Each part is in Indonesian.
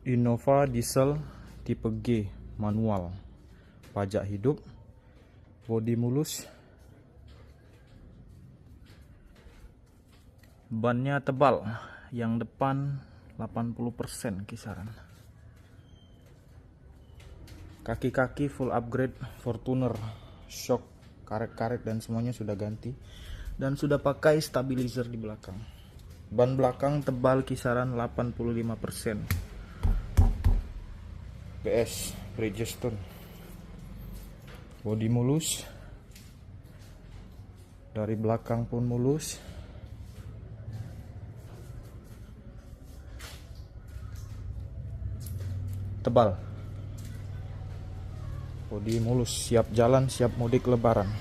Innova diesel tipe G manual, pajak hidup, bodi mulus, bannya tebal, yang depan 80% kisaran, kaki-kaki full upgrade Fortuner, shock, karet-karet dan semuanya sudah ganti, dan sudah pakai stabilizer di belakang. Ban belakang tebal kisaran 85%. PS Bridgestone, bodi mulus, dari belakang pun mulus, tebal, bodi mulus, siap jalan, siap mudik lebaran.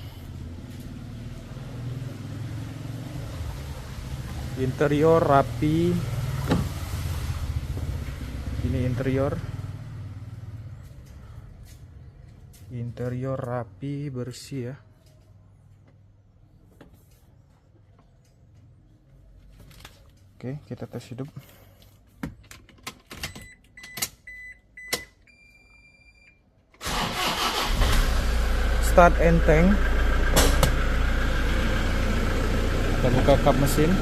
Interior rapi, ini interior rapi, bersih ya. Oke, kita tes hidup. Start enteng. Kita buka kap mesin.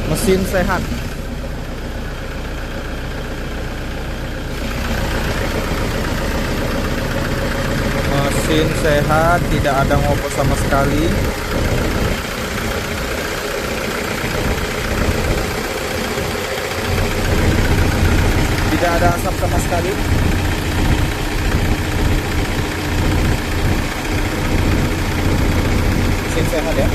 Mesin sehat. Mesin sehat, tidak ada ngopos sama sekali. Tidak ada asap sama sekali. Mesin sehat ya.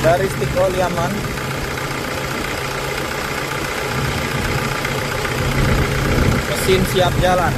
Dari stick oli aman. Mesin siap jalan.